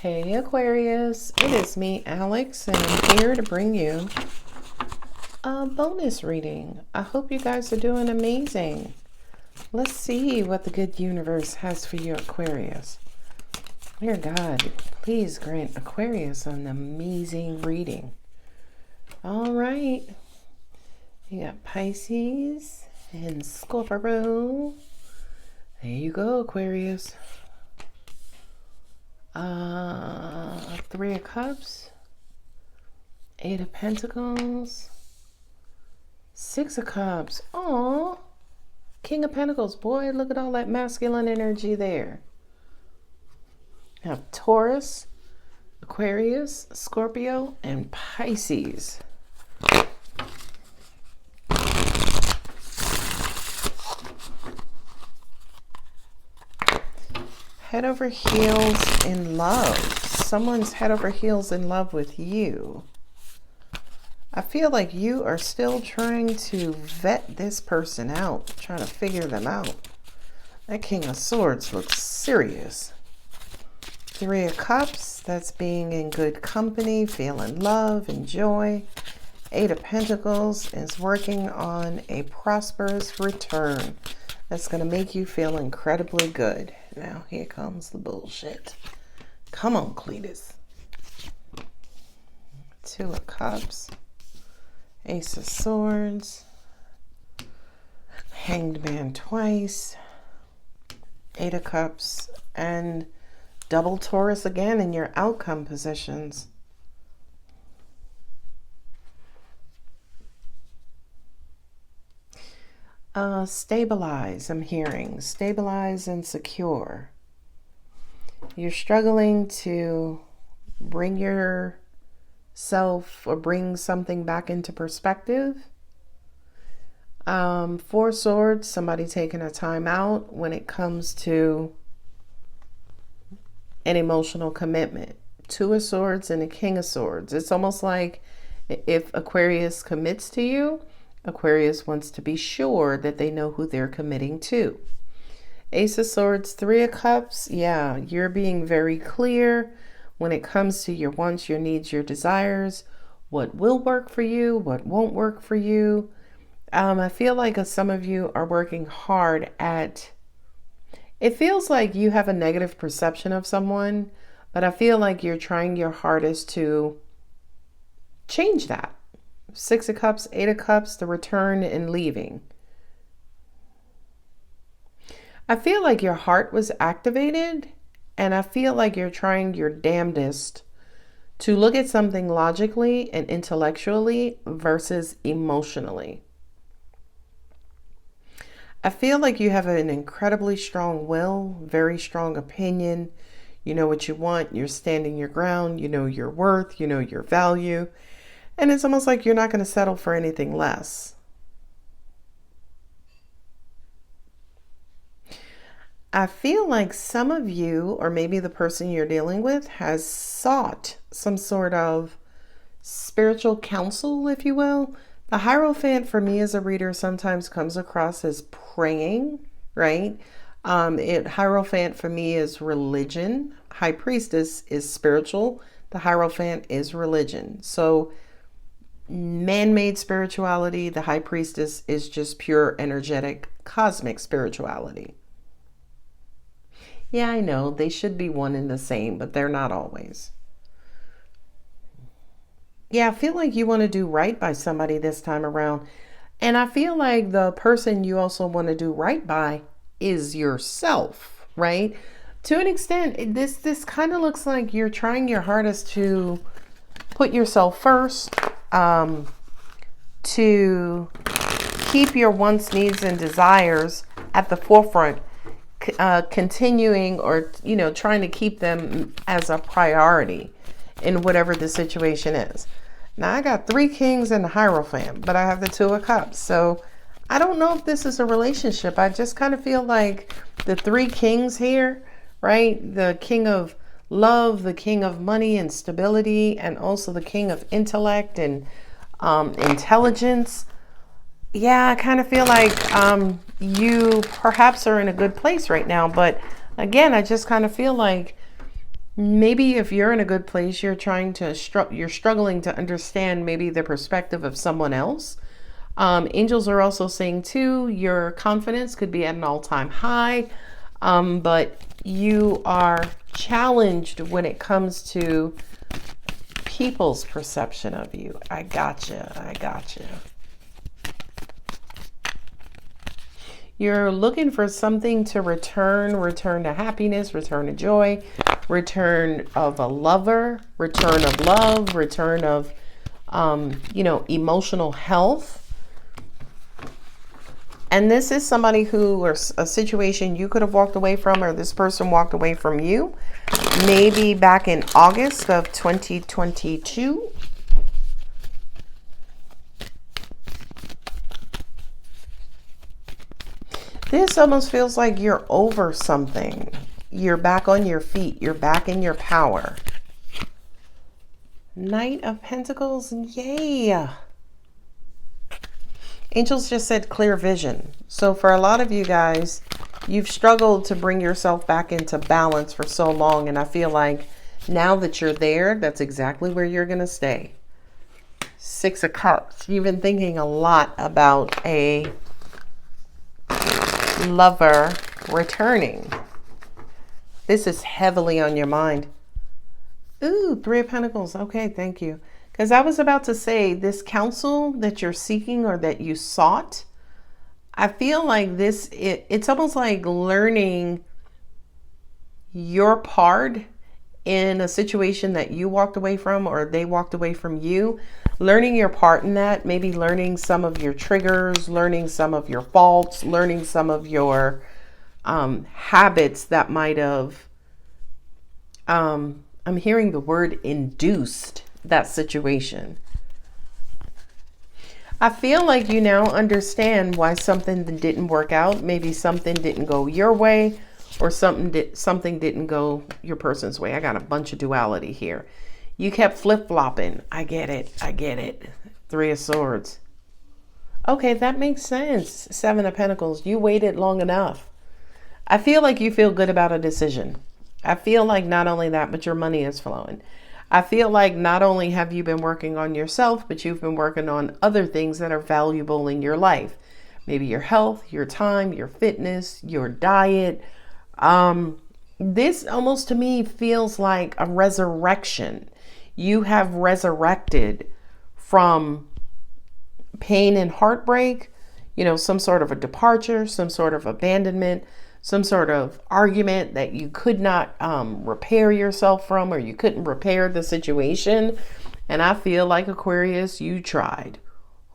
Hey Aquarius, it is me, Alex, and I'm here to bring you a bonus reading. I hope you guys are doing amazing. Let's see what the good universe has for you, Aquarius. Dear God, please grant Aquarius an amazing reading. All right. You got Pisces and Scorpio. There you go, Aquarius. Three of Cups, Eight of Pentacles, Six of Cups. Oh, King of Pentacles. Boy, look at all that masculine energy there. Now Taurus, Aquarius, Scorpio, and Pisces. Head over heels in love. Someone's head over heels in love with you. I feel like you are still trying to vet this person out, trying to figure them out. That King of Swords looks serious. Three of Cups, that's being in good company, feeling love and joy. Eight of Pentacles is working on a prosperous return. That's going to make you feel incredibly good. Now, here comes the bullshit. Come on, Cletus. Two of Cups. Ace of Swords. Hanged Man twice. Eight of Cups. And double Taurus again in your outcome positions. Stabilize, I'm hearing. Stabilize and secure. You're struggling to bring yourself or bring something back into perspective. Four Swords, somebody taking a time out when it comes to an emotional commitment. Two of Swords and a King of Swords. It's almost like if Aquarius commits to you, Aquarius wants to be sure that they know who they're committing to. Ace of Swords, Three of Cups. Yeah, you're being very clear when it comes to your wants, your needs, your desires, what will work for you, what won't work for you. I feel like some of you are working hard at, it feels like you have a negative perception of someone, but I feel like you're trying your hardest to change that. Six of Cups, Eight of Cups, the return and leaving. I feel like your heart was activated, and I feel like you're trying your damnedest to look at something logically and intellectually versus emotionally. I feel like you have an incredibly strong will, very strong opinion. You know what you want, you're standing your ground, you know your worth, you know your value. And it's almost like you're not going to settle for anything less. I feel like some of you, or maybe the person you're dealing with, has sought some sort of spiritual counsel, if you will. The Hierophant for me as a reader sometimes comes across as praying, right? Hierophant for me is religion. High Priestess is spiritual. The Hierophant is religion. So man-made spirituality, the High Priestess is just pure energetic cosmic spirituality. Yeah, I know they should be one and the same, but they're not always. Yeah, I feel like you want to do right by somebody this time around. And I feel like the person you also want to do right by is yourself, right? To an extent, this kind of looks like you're trying your hardest to put yourself first, to keep your wants, needs, and desires at the forefront, continuing or, trying to keep them as a priority in whatever the situation is. Now, I got three Kings and the Hierophant, but I have the Two of Cups. So I don't know if this is a relationship. I just kind of feel like the three Kings here, right? The King of Love, the King of Money and Stability, and also the King of Intellect and intelligence. Yeah, I kind of feel like you perhaps are in a good place right now. But again, I just kind of feel like Maybe if you're in a good place, you're struggling to understand maybe the perspective of someone else. Angels are also saying too, your confidence could be at an all-time high, but you are challenged when it comes to people's perception of you. I gotcha. I gotcha. You're looking for something to return to happiness, return to joy, return of a lover, return of love, return of, emotional health. And this is somebody who, or a situation you could have walked away from, or this person walked away from you, maybe back in August of 2022. This almost feels like you're over something. You're back on your feet. You're back in your power. Knight of Pentacles. Yay. Angels just said clear vision. So for a lot of you guys, you've struggled to bring yourself back into balance for so long. And I feel like now that you're there, that's exactly where you're going to stay. 6 of Cups. You've been thinking a lot about a lover returning. This is heavily on your mind. Ooh, 3 of Pentacles. Okay, thank you. Because I was about to say, this counsel that you're seeking or that you sought, I feel like it's almost like learning your part in a situation that you walked away from or they walked away from you. Learning your part in that, maybe learning some of your triggers, learning some of your faults, learning some of your habits that might have, I'm hearing the word induced that situation. I feel like you now understand why something didn't work out. Maybe something didn't go your way or something didn't go your person's way. I got a bunch of duality here. You kept flip-flopping. I get it. I get it. 3 of Swords. Okay, that makes sense. 7 of Pentacles. You waited long enough. I feel like you feel good about a decision. I feel like not only that, but your money is flowing. I feel like not only have you been working on yourself, but you've been working on other things that are valuable in your life. Maybe your health, your time, your fitness, your diet. This almost to me feels like a resurrection. You have resurrected from pain and heartbreak, some sort of a departure, some sort of abandonment, some sort of argument that you could not repair yourself from, or you couldn't repair the situation. And I feel like, Aquarius, you tried.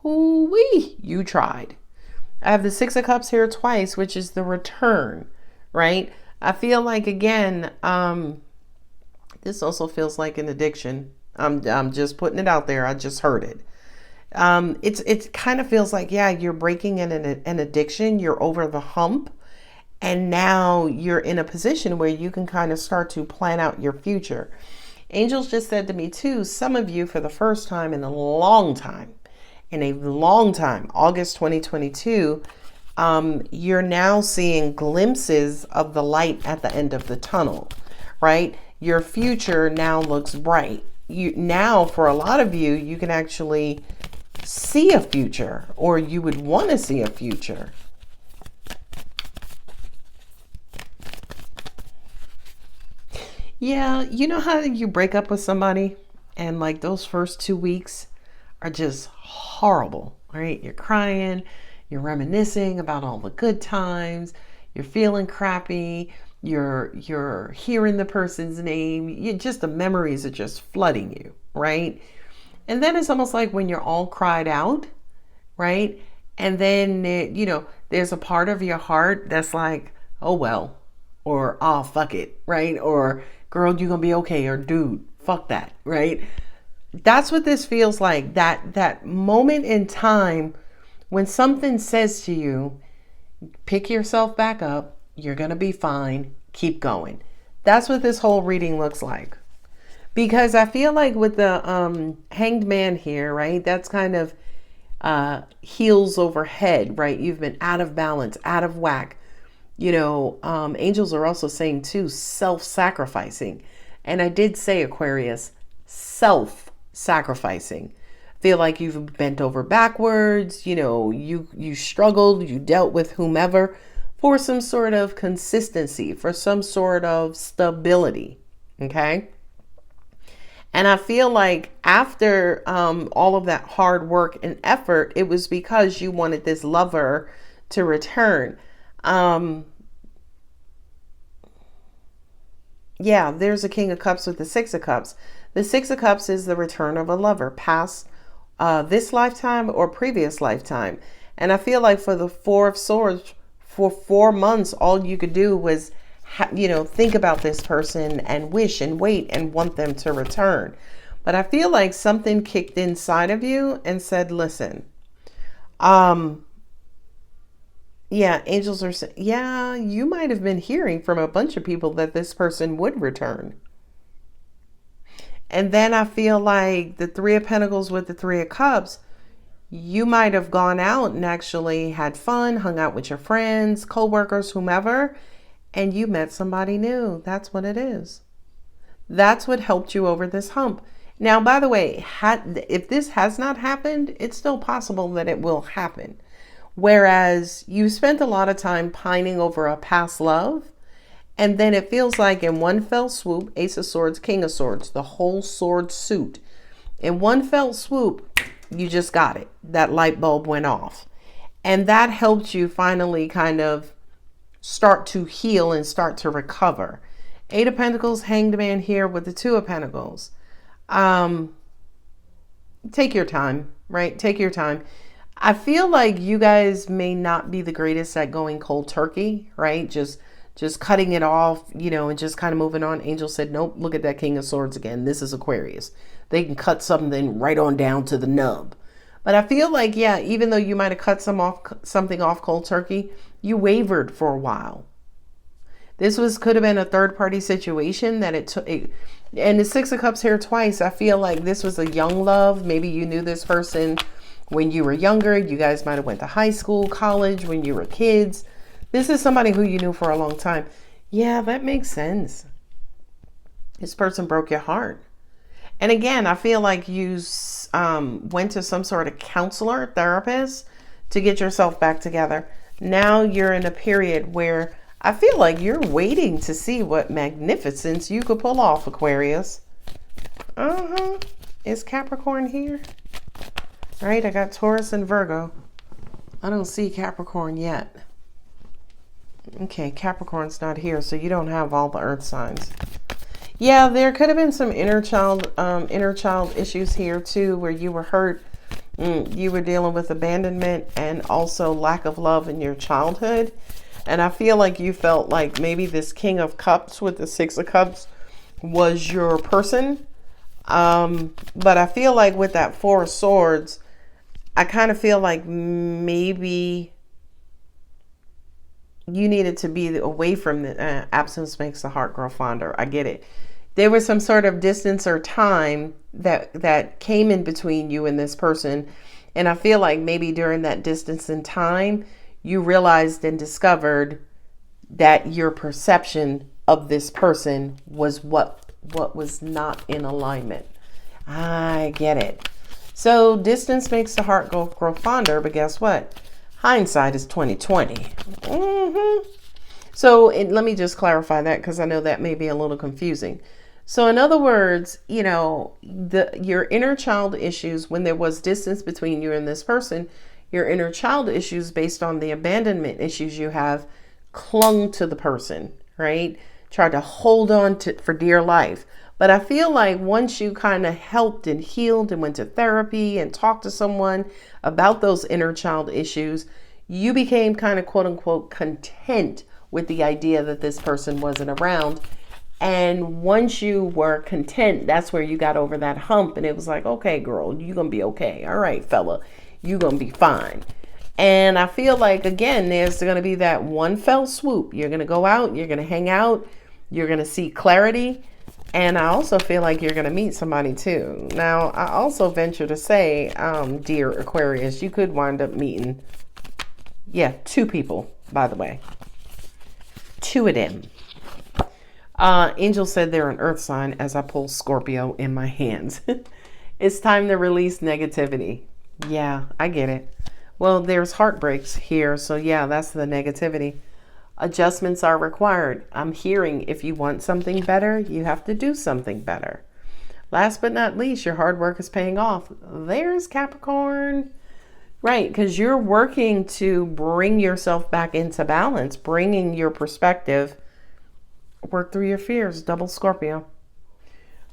Ooh-wee, you tried. I have the 6 of Cups here twice, which is the return, right? I feel like, again, this also feels like an addiction. I'm just putting it out there. I just heard it. It kind of feels like, yeah, you're breaking in an addiction. You're over the hump. And now you're in a position where you can kind of start to plan out your future. Angels just said to me too, some of you for the first time in a long time, August 2022, you're now seeing glimpses of the light at the end of the tunnel, right? Your future now looks bright. Now, for a lot of you, you can actually see a future, or you would want to see a future. Yeah, you know how you break up with somebody and like those first 2 weeks are just horrible, right? You're crying, you're reminiscing about all the good times, you're feeling crappy, you're hearing the person's name, the memories are just flooding you, right? And then it's almost like when you're all cried out, right? And then, there's a part of your heart that's like, oh, well, or, oh, fuck it, right? Or, girl, you gonna be okay, or dude, fuck that, right? That's what this feels like. That moment in time when something says to you, pick yourself back up, you're gonna be fine, keep going. That's what this whole reading looks like. Because I feel like with the Hanged Man here, right, that's kind of heels over head, right? You've been out of balance, out of whack. Angels are also saying too, self-sacrificing. And I did say, Aquarius, self-sacrificing. Feel like you've bent over backwards, you struggled, you dealt with whomever for some sort of consistency, for some sort of stability, okay? And I feel like after all of that hard work and effort, it was because you wanted this lover to return. Yeah, there's a King of Cups with the Six of Cups. The Six of Cups is the return of a lover, past this lifetime or previous lifetime. And I feel like for the Four of Swords, for 4 months, all you could do was, think about this person and wish and wait and want them to return. But I feel like something kicked inside of you and said, listen, yeah, angels are saying, yeah, you might have been hearing from a bunch of people that this person would return. And then I feel like the Three of Pentacles with the Three of Cups, you might have gone out and actually had fun, hung out with your friends, co-workers, whomever, and you met somebody new. That's what it is. That's what helped you over this hump. Now, by the way, if this has not happened, it's still possible that it will happen. Whereas you spent a lot of time pining over a past love, and then it feels like in one fell swoop, Ace of Swords, King of Swords, the whole sword suit. In one fell swoop, you just got it. That light bulb went off. And that helped you finally kind of start to heal and start to recover. Eight of Pentacles, Hanged Man here with the Two of Pentacles. Take your time, right? Take your time. I feel like you guys may not be the greatest at going cold turkey, right? Just cutting it off, and just kind of moving on. Angel said, nope, look at that King of Swords again. This is Aquarius. They can cut something right on down to the nub. But I feel like, yeah, even though you might have cut something off cold turkey, you wavered for a while. This could have been a third-party situation that it took. And the Six of Cups here twice, I feel like this was a young love. Maybe you knew this person when you were younger. You guys might have went to high school, college, when you were kids. This is somebody who you knew for a long time. Yeah, that makes sense. This person broke your heart. And again, I feel like you went to some sort of counselor, therapist to get yourself back together. Now you're in a period where I feel like you're waiting to see what magnificence you could pull off, Aquarius. Is Capricorn here? Right, I got Taurus and Virgo. I don't see Capricorn yet. Okay, Capricorn's not here, so you don't have all the earth signs. Yeah, there could have been some inner child issues here too, where you were hurt. You were dealing with abandonment and also lack of love in your childhood. And I feel like you felt like maybe this King of Cups with the Six of Cups was your person. But I feel like with that Four of Swords, I kind of feel like maybe you needed to be away from the absence makes the heart grow fonder. I get it. There was some sort of distance or time that came in between you and this person. And I feel like maybe during that distance in time, you realized and discovered that your perception of this person was what was not in alignment. I get it. So distance makes the heart grow fonder, but guess what? Hindsight is 20/20. So let me just clarify that, because I know that may be a little confusing. So in other words, your inner child issues, when there was distance between you and this person, your inner child issues based on the abandonment issues you have clung to the person, right? Tried to hold on to for dear life. But I feel like once you kind of helped and healed and went to therapy and talked to someone about those inner child issues, you became kind of quote unquote content with the idea that this person wasn't around. And once you were content, that's where you got over that hump. And it was like, okay, girl, you're going to be okay. All right, fella, you're going to be fine. And I feel like, again, there's going to be that one fell swoop. You're going to go out, you're going to hang out, you're going to see clarity. And I also feel like you're going to meet somebody too. Now, I also venture to say, dear Aquarius, you could wind up meeting, 2 people, by the way. 2 of them. Angel said they're an earth sign as I pull Scorpio in my hands. It's time to release negativity. Yeah, I get it. Well, there's heartbreaks here. So yeah, that's the negativity. Adjustments are required. I'm hearing if you want something better, you have to do something better. Last but not least, your hard work is paying off. There's Capricorn. Right, because you're working to bring yourself back into balance, bringing your perspective, work through your fears, double Scorpio.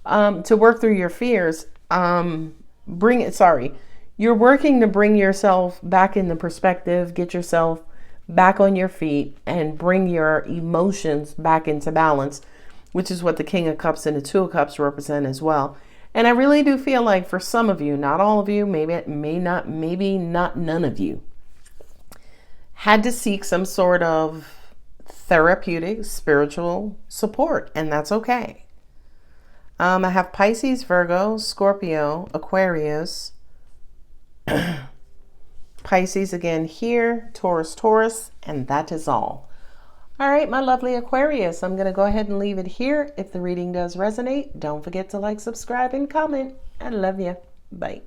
To work through your fears, you're working to bring yourself back into perspective, get yourself back on your feet, and bring your emotions back into balance, which is what the King of Cups and the Two of Cups represent as well. And I really do feel like for some of you, not all of you, maybe not none of you, had to seek some sort of therapeutic, spiritual support, and that's okay. I have Pisces, Virgo, Scorpio, Aquarius, Pisces again here, Taurus, and that is all. All right, my lovely Aquarius, I'm going to go ahead and leave it here. If the reading does resonate, don't forget to like, subscribe, and comment. I love you. Bye.